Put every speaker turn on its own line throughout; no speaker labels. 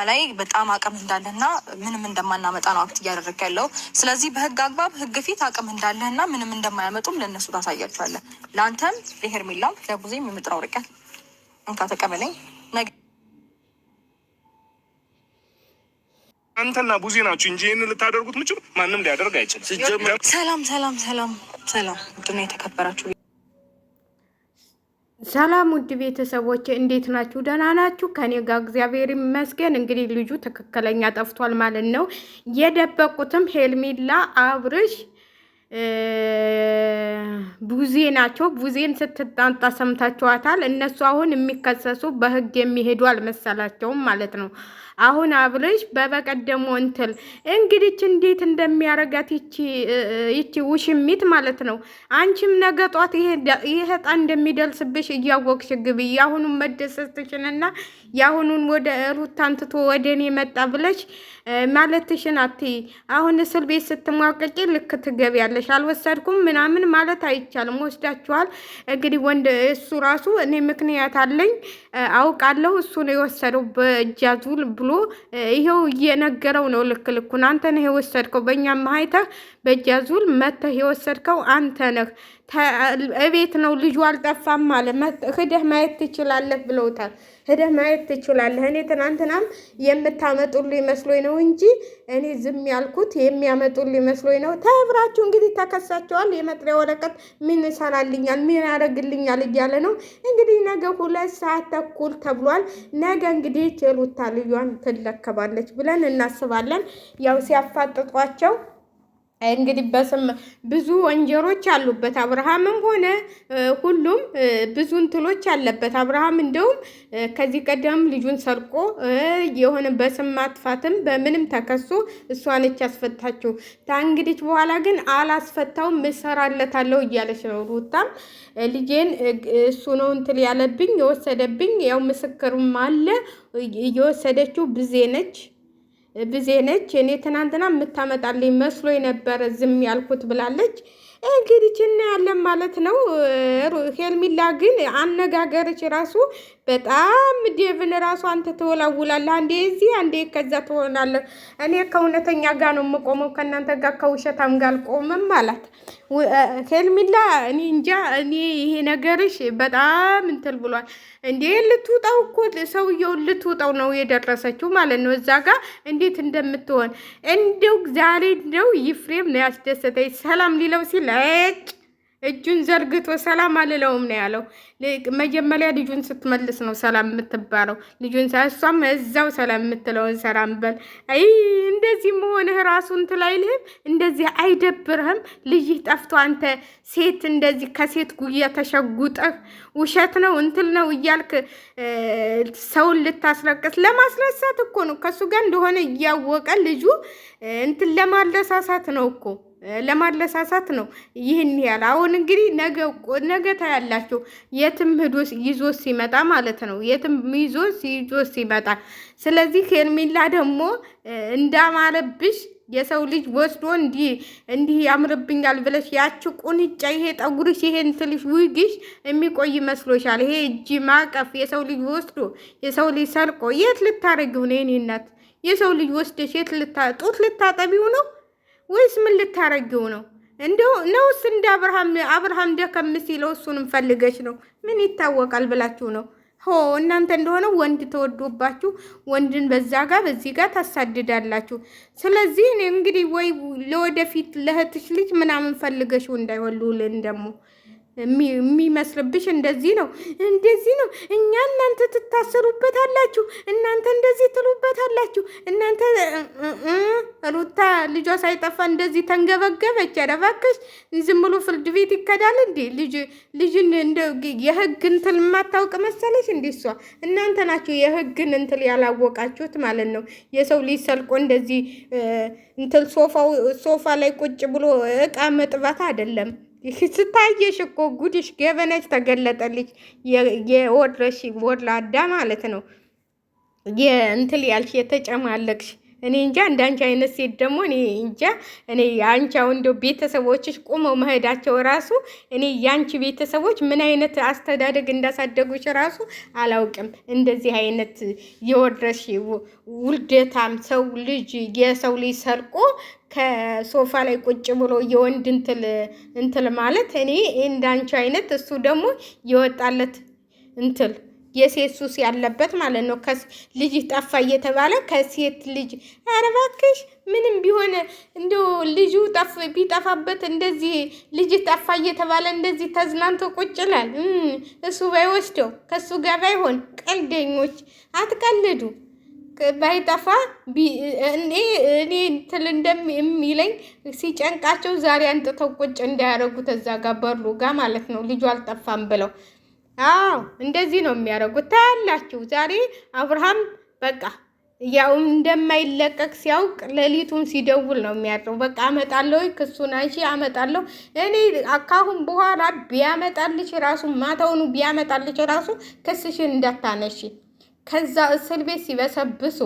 ላይ በጣም አቅም እንዳለህና ምንም እንደማናመጣ ነው አክት እያደረክ ያለው። ስለዚህ በህግ አግባብ ህግ ፊት አቅም እንዳለህና ምንም እንደማያመጡም ለእነሱ ታሳያቸዋለህ። ለአንተም ለሄርሜላም ለቡዜም የምጥራው ርቀት እንካ ተቀበለኝ።
አንተና ቡዜ ናችሁ እንጂ ይህን ልታደርጉት ምችሉ ማንም ሊያደርግ አይችልም።
ሰላም ሰላም ሰላም ሰላም። ውድና የተከበራችሁ
ሰላም ውድ ቤተሰቦች እንዴት ናችሁ? ደህና ናችሁ? ከኔ ጋር እግዚአብሔር ይመስገን። እንግዲህ ልጁ ትክክለኛ ጠፍቷል ማለት ነው። የደበቁትም ሄርሜላ፣ አብርሽ፣ ቡዜ ናቸው። ቡዜን ስትጣጣ ሰምታችኋታል። እነሱ አሁን የሚከሰሱ በህግ የሚሄዱ አልመሰላቸውም ማለት ነው። አሁን አብርሽ በበቀደሙ እንትል እንግዲህ እንዴት እንደሚያረጋት ይቺ ውሽሚት ማለት ነው። አንቺም ነገ ጧት ይሄ ዕጣ እንደሚደርስብሽ እያወቅሽ ግቢ። የአሁኑን መደሰትሽንና የአሁኑን ወደ ሩታን ትቶ ወደ እኔ መጣ ብለሽ ማለትሽን አትይ። አሁን እስር ቤት ስትሟቀቂ ልክ ትገቢያለሽ። አልወሰድኩም ምናምን ማለት አይቻልም። ወስዳችኋል። እንግዲህ ወንድ እሱ ራሱ እኔ ምክንያት አለኝ አውቃለሁ እሱ ነው የወሰደው በእጃዙል ብሎ ይሄው እየነገረው ነው። ልክ ልኩን አንተ ነህ የወሰድከው፣ በእኛም ማይተህ በእጃዙል መተህ የወሰድከው አንተ ነህ። እቤት ነው ልጁ አልጠፋም ማለት ሂደህ ማየት ትችላለህ ብለውታል። ሂደህ ማየት ትችላለህ። እኔ ትናንትናም የምታመጡልኝ መስሎኝ ነው እንጂ እኔ ዝም ያልኩት የሚያመጡልኝ መስሎኝ ነው። ተብራችሁ እንግዲህ ተከሳቸዋል። የመጥሪያ ወረቀት ምን ይሰራልኛል ምን ያደርግልኛል እያለ ነው እንግዲህ። ነገ 2 ሰዓት ተኩል ተብሏል። ነገ እንግዲህ ሩታ ልጇን ትለከባለች ብለን እናስባለን። ያው ሲያፋጥጧቸው እንግዲህ በስም ብዙ ወንጀሮች አሉበት። አብርሃምም ሆነ ሁሉም ብዙ እንትሎች አለበት። አብርሃም እንደውም ከዚህ ቀደም ልጁን ሰርቆ የሆነ በስም ማጥፋትም በምንም ተከሶ እሷነች ያስፈታችው። እንግዲህ በኋላ ግን አላስፈታውም እሰራለታለሁ እያለች ነው። ሩታም ልጄን እሱ ነው እንትል ያለብኝ የወሰደብኝ፣ ያው ምስክርም አለ። የወሰደችው ብዜ ነች። እኔ ትናንትና የምታመጣልኝ መስሎ የነበረ ዝም ያልኩት ብላለች። እንግዲህ እናያለን ማለት ነው። ሄርሜላ ግን አነጋገርች ራሱ በጣም ዴቭን ራሱ አንተ ትወላውላለህ፣ አንዴ እዚህ አንዴ ከዛ ትሆናለህ። እኔ ከእውነተኛ ጋር ነው የምቆመው፣ ከእናንተ ጋር ከውሸታም ጋር አልቆምም አላት ሄርሜላ። እኔ እንጃ እኔ ይሄ ነገርሽ በጣም እንትን ብሏል እንዴ። ልትውጣው እኮ ሰውየውን ልትውጣው ነው የደረሰችው ማለት ነው። እዛ ጋር እንዴት እንደምትሆን እንደው ዛሬ እንደው ይፍሬም ነው ያስደሰተኝ። ሰላም ሊለው ሲል እጁን ዘርግቶ ሰላም አልለውም ነው ያለው። መጀመሪያ ልጁን ስትመልስ ነው ሰላም የምትባለው። ልጁን እሷም እዛው ሰላም የምትለውን ሰላም በል። አይ እንደዚህ መሆንህ ራሱን ትላይልህም እንደዚህ አይደብርህም? ልጅህ ጠፍቶ አንተ ሴት እንደዚህ ከሴት ጉያ ተሸጉጠህ ውሸት ነው እንትል ነው እያልክ ሰውን ልታስለቅስ ለማስነሳት እኮ ነው። ከሱ ጋር እንደሆነ እያወቀ ልጁ እንትን ለማለሳሳት ነው እኮ ለማለሳሳት ነው ይህን ያህል። አሁን እንግዲህ ነገ ታያላችሁ የትም ሄዶ ይዞ ሲመጣ ማለት ነው። የትም ይዞ ሲመጣ። ስለዚህ ሄርሜላ ደግሞ እንዳማረብሽ የሰው ልጅ ወስዶ እንዲህ ያምርብኛል ብለሽ ያቺ ቁንጫ ይሄ ጠጉርሽ ይሄ እንትልሽ ውግሽ የሚቆይ መስሎሻል? ይሄ እጅ ማቀፍ የሰው ልጅ ወስዶ የሰው ልጅ ሰርቆ የት ልታረጊው ነው? የኔ እናት የሰው ልጅ ወስደሽ የት ጡት ልታጠቢው ነው ወይስ ምን ልታረጊው ነው? እንደው ነውስ እንደ አብርሃም ደከም ሲለው እሱንም ፈልገሽ ነው? ምን ይታወቃል ብላችሁ ነው? እናንተ እንደሆነ ወንድ ተወዶባችሁ ወንድን በዛ ጋር በዚህ ጋር ታሳድዳላችሁ። ስለዚህ እኔ እንግዲህ ወይ ለወደፊት ለእህትሽ ልጅ ምናምን ፈልገሽው እንዳይወሉልን ደግሞ የሚመስልብሽ እንደዚህ ነው። እኛ እናንተ ትታሰሩበታላችሁ፣ እናንተ እንደዚህ ትሉበታላችሁ። እናንተ ሩታ ልጇ ሳይጠፋ እንደዚህ ተንገበገበች። ኧረ እባክሽ ዝም ብሎ ፍርድ ቤት ይከዳል እንዴ? ልጅን የህግ እንትን የማታውቅ መሰለሽ እንዴ? እሷ እናንተ ናችሁ የህግን እንትን ያላወቃችሁት ማለት ነው። የሰው ልጅ ሰልቆ እንደዚህ እንትን ሶፋ ላይ ቁጭ ብሎ እቃ መጥባት አይደለም። ስታየሽ እኮ ጉድሽ ገበነች ተገለጠልሽ። የወድረሽ ወድላዳ ማለት ነው። የእንትል ያልሽ የተጨማለቅሽ እኔ እንጃ እንዳንቺ አይነት ሴት ደግሞ እኔ እንጃ። እኔ አንቺው እንደው ቤተሰቦችሽ ቁመው መሄዳቸው ራሱ እኔ ያንቺ ቤተሰቦች ምን አይነት አስተዳደግ እንዳሳደጉሽ ራሱ አላውቅም። እንደዚህ አይነት የወረሽ ውልደታም ሰው ልጅ የሰው ልጅ ሰርቆ ከሶፋ ላይ ቁጭ ብሎ የወንድ እንትል ማለት እኔ እንዳንቺ አይነት እሱ ደግሞ የወጣለት እንትል የሴት ሱስ ያለበት ማለት ነው። ልጅ ጠፋ እየተባለ ከሴት ልጅ ኧረ እባክሽ ምንም ቢሆን እንደው ልጁ ቢጠፋበት እንደዚህ ልጅ ጠፋ እየተባለ እንደዚህ ተዝናንቶ ቁጭ ይላል። እሱ ባይወስደው ከሱ ጋር ባይሆን ቀልደኞች አትቀልዱ። ባይጠፋ እኔ እንትን እንደሚለኝ ሲጨንቃቸው ዛሬ አንጥተው ቁጭ እንዳያደርጉት እዛ ጋር በሩ ጋር ማለት ነው ልጁ አልጠፋም ብለው። አዎ እንደዚህ ነው የሚያደርጉት። ታያላችሁ። ዛሬ አብርሃም በቃ ያው እንደማይለቀቅ ሲያውቅ ሌሊቱን ሲደውል ነው የሚያድረው። በቃ አመጣለሁ፣ ክሱን አንቺ አመጣለሁ። እኔ ካሁን በኋላ ቢያመጣልሽ ራሱ ማታውኑ ቢያመጣልሽ ራሱ ክስሽን እንዳታነሺ። ከዛ እስር ቤት ሲበሰብሱ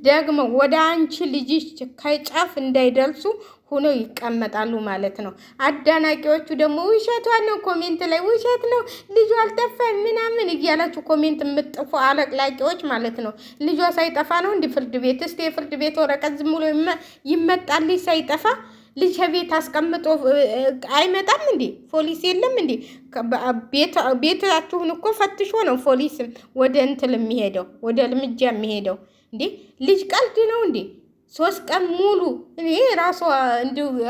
ደግሞ ወደ አንቺ ልጅሽ ከጫፍ እንዳይደርሱ ሆኖ ይቀመጣሉ ማለት ነው። አዳናቂዎቹ ደግሞ ውሸቷን ነው ኮሜንት ላይ ውሸት ነው ልጇ አልጠፋም ምናምን እያላችሁ ኮሜንት የምትጥፉ አለቅላቂዎች ማለት ነው። ልጇ ሳይጠፋ ነው እንዲህ ፍርድ ቤት እስቲ የፍርድ ቤት ወረቀት ዝም ብሎ ይመጣልሽ ሳይጠፋ ልጅ ቤት አስቀምጦ አይመጣም እንዴ? ፖሊስ የለም እንዴ? ቤታችሁን እኮ ፈትሾ ነው ፖሊስም ወደ እንትል የሚሄደው ወደ እርምጃ የሚሄደው እንዴ? ልጅ ቀልድ ነው እንዴ? 3 ቀን ሙሉ እኔ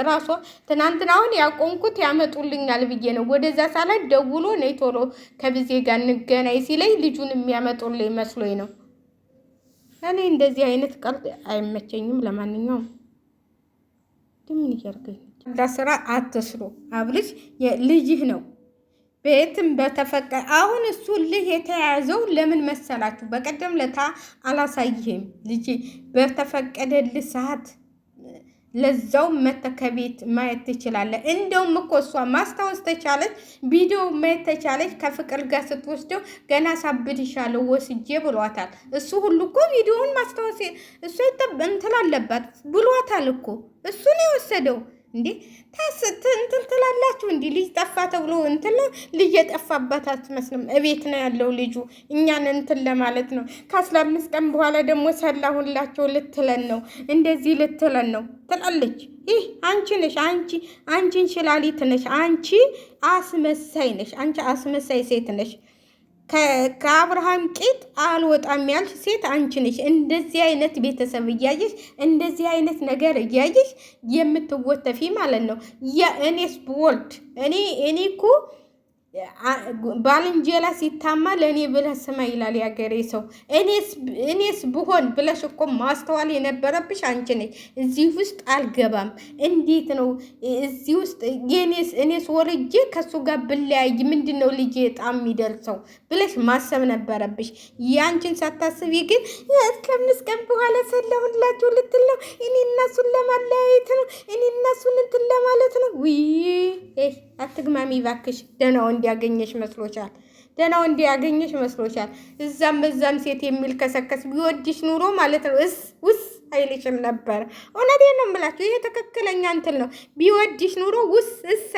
ራሷ ትናንትናውን ያቆንኩት ያመጡልኛል ብዬ ነው ወደዛ ሳላት ደውሎ ነይ ቶሎ ከብዜ ጋር እንገናኝ ሲለኝ ልጁን የሚያመጡልኝ መስሎኝ ነው። እኔ እንደዚህ አይነት ቀልድ አይመቸኝም። ለማንኛውም ምን ይያርገኝ ስራ አትስሩ። አብልሽ ልጅህ ነው ቤትም በተፈቀ አሁን እሱ ልጅ የተያዘው ለምን መሰላችሁ? በቀደም ለታ አላሳይህም ልጅ በተፈቀደልህ ሰዓት ለዛው መተከቤት ማየት ትችላለህ። እንደውም እኮ እሷ ማስታወስ ተቻለች፣ ቪዲዮ ማየት ተቻለች። ከፍቅር ጋር ስትወስደው ገና ሳብድሻለሁ ወስጄ ብሏታል። እሱ ሁሉ እኮ ቪዲዮውን ማስታወስ እሱ እንትን አለባት ብሏታል እኮ እሱ ነው የወሰደው። እንዴ እንትን ትላላችሁ እንዲ ልጅ ጠፋ ተብሎ እንትን ልጅ የጠፋባት አትመስልም። እቤት ነው ያለው ልጁ እኛን እንትን ለማለት ነው። ከ15 ቀን በኋላ ደግሞ ሰላሁላቸው ልትለን ነው እንደዚህ ልትለን ነው ትላለች። ይህ አንቺ ነሽ፣ አንቺ እንሽላሊት ነሽ፣ አንቺ አስመሳይ ነሽ፣ አንቺ አስመሳይ ሴት ነሽ። ከአብርሃም ቂጥ አልወጣም ያልሽ ሴት አንቺ ነሽ። እንደዚህ አይነት ቤተሰብ እያየሽ እንደዚህ አይነት ነገር እያየሽ የምትወተፊ ማለት ነው። እኔስ ብወልድ እኔ እኮ ባልንጀላ ሲታማ ለእኔ ብለህ ስማ ይላል ያገሬ ሰው። እኔስ ብሆን ብለሽ እኮ ማስተዋል የነበረብሽ አንቺ ነሽ። እዚህ ውስጥ አልገባም። እንዴት ነው እዚህ ውስጥ እኔስ ወርጄ ከሱ ጋር ብለያይ ምንድን ነው ልጄ ጣም የሚደርሰው ብለሽ ማሰብ ነበረብሽ። ያንቺን ሳታስቢ ግን ከ5 ቀን በኋላ ሰላሁላችሁ ልትል ነው። እኔ እነሱን ለማለያየት ነው። እኔ እነሱን እንትን ለማለት ነው። አትግማሚ ባክሽ። ደህና ወንድ ያገኘሽ መስሎሻል? ደህና ወንድ ያገኘሽ መስሎሻል? እዛም በዛም ሴት የሚል ከሰከስ ቢወድሽ ኑሮ ማለት ነው ውስ አይልሽም ነበር። እውነቴን ነው የምላችሁ። ይሄ ትክክለኛ እንትን ነው። ቢወድሽ ኑሮ ውስ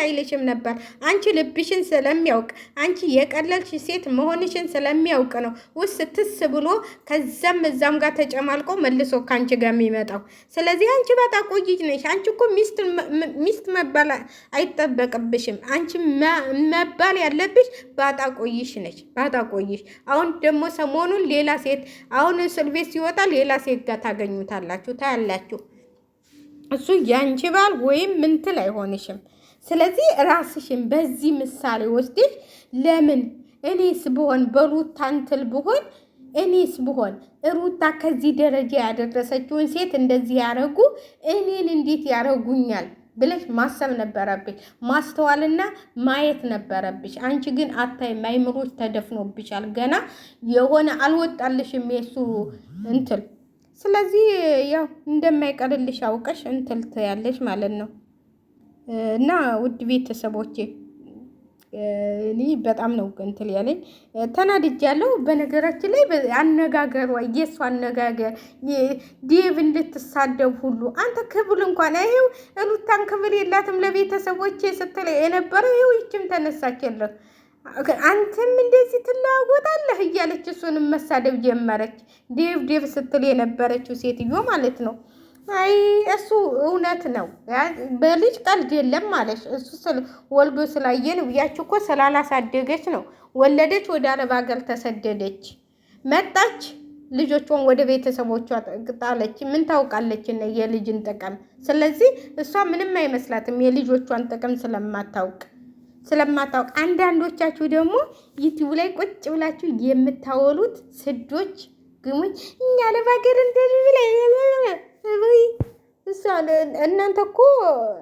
አይልሽም ነበር። አንቺ ልብሽን ስለሚያውቅ አንቺ የቀለልሽ ሴት መሆንሽን ስለሚያውቅ ነው ውስ ትስ ብሎ ከዛም እዛም ጋር ተጨማልቆ መልሶ ከአንቺ ጋር የሚመጣው። ስለዚህ አንቺ በጣም ቆይሽ ነሽ። አንቺ እኮ ሚስት መባል አይጠበቅብሽም። አንቺ መባል ያለብሽ ባጣ ቆይሽ ነች። ባጣ ቆይሽ። አሁን ደግሞ ሰሞኑን ሌላ ሴት አሁን እስር ቤት ሲወጣ ሌላ ሴት ጋር ታገኙታል ታያላችሁ። እሱ ያንቺ ባል ወይም ምንትል አይሆንሽም። ስለዚህ ራስሽን በዚህ ምሳሌ ወስደሽ ለምን እኔስ ብሆን በሩታ እንትን ብሆን እኔስ ብሆን ሩታ ከዚህ ደረጃ ያደረሰችውን ሴት እንደዚህ ያረጉ እኔን እንዴት ያረጉኛል ብለሽ ማሰብ ነበረብሽ። ማስተዋልና ማየት ነበረብሽ። አንቺ ግን አታይም። አይምሮሽ ተደፍኖብሻል። ገና የሆነ አልወጣልሽም የሱ እንትን። ስለዚህ ያው እንደማይቀርልሽ አውቀሽ እንትን ትያለሽ ማለት ነው። እና ውድ ቤተሰቦቼ እኔ በጣም ነው እንትን ያለኝ ተናድጃለሁ። በነገራችን ላይ አነጋገሯ የእሱ አነጋገር ዴቭ እንድትሳደብ ሁሉ አንተ ክብል እንኳን ይኸው ሩታን ክብል የላትም ለቤተሰቦቼ ስትል የነበረው ይኸው ይችም ተነሳችልህ። አንተም እንደዚህ ትለዋወጣለህ እያለች እሱንም መሳደብ ጀመረች። ዴቭ ስትል የነበረችው ሴትዮ ማለት ነው። አይ እሱ እውነት ነው። በልጅ ቀልድ የለም ማለት እሱ ወልዶ ስላየ ነው። ያች እኮ ስላላሳደገች ነው። ወለደች፣ ወደ አረብ ሀገር ተሰደደች፣ መጣች፣ ልጆቿን ወደ ቤተሰቦቿ ጣለች። ምን ታውቃለች የልጅን ጥቅም? ስለዚህ እሷ ምንም አይመስላትም የልጆቿን ጥቅም ስለማታውቅ። አንዳንዶቻችሁ ደግሞ ዩቲዩብ ላይ ቁጭ ብላችሁ የምታወሉት ስዶች ግሙኝ እኛ አረብ ሀገር እንደዚህ እናንተ እኮ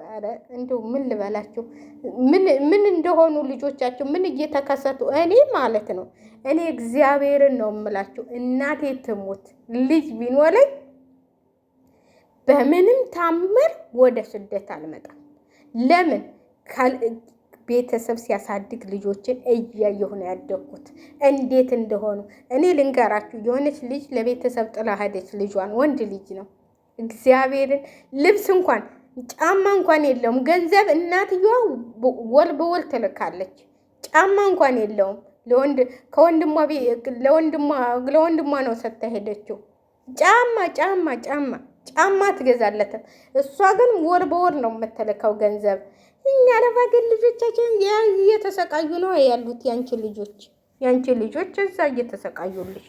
ኧረ እንደው ምን ልበላችሁ፣ ምን እንደሆኑ ልጆቻቸው ምን እየተከሰቱ እኔ ማለት ነው። እኔ እግዚአብሔርን ነው የምላችሁ። እናቴ ትሙት ልጅ ቢኖረኝ በምንም ታምር ወደ ስደት አልመጣም። ለምን ቤተሰብ ሲያሳድግ ልጆችን እያየሁ ነው ያደግኩት እንዴት እንደሆኑ። እኔ ልንገራችሁ፣ የሆነች ልጅ ለቤተሰብ ጥላ ሄደች። ልጇን ወንድ ልጅ ነው። እግዚአብሔርን ልብስ እንኳን ጫማ እንኳን የለውም። ገንዘብ እናትየዋ ወል በወል ትልካለች። ጫማ እንኳን የለውም። ለወንድሟ ነው ሰጥታ ሄደችው። ጫማ ትገዛለትም። እሷ ግን ወር በወር ነው የምትልከው ገንዘብ። እኛ ለባገል ልጆቻችን እየተሰቃዩ ነው ያሉት። ያንቺ ልጆች እዛ እየተሰቃዩልሽ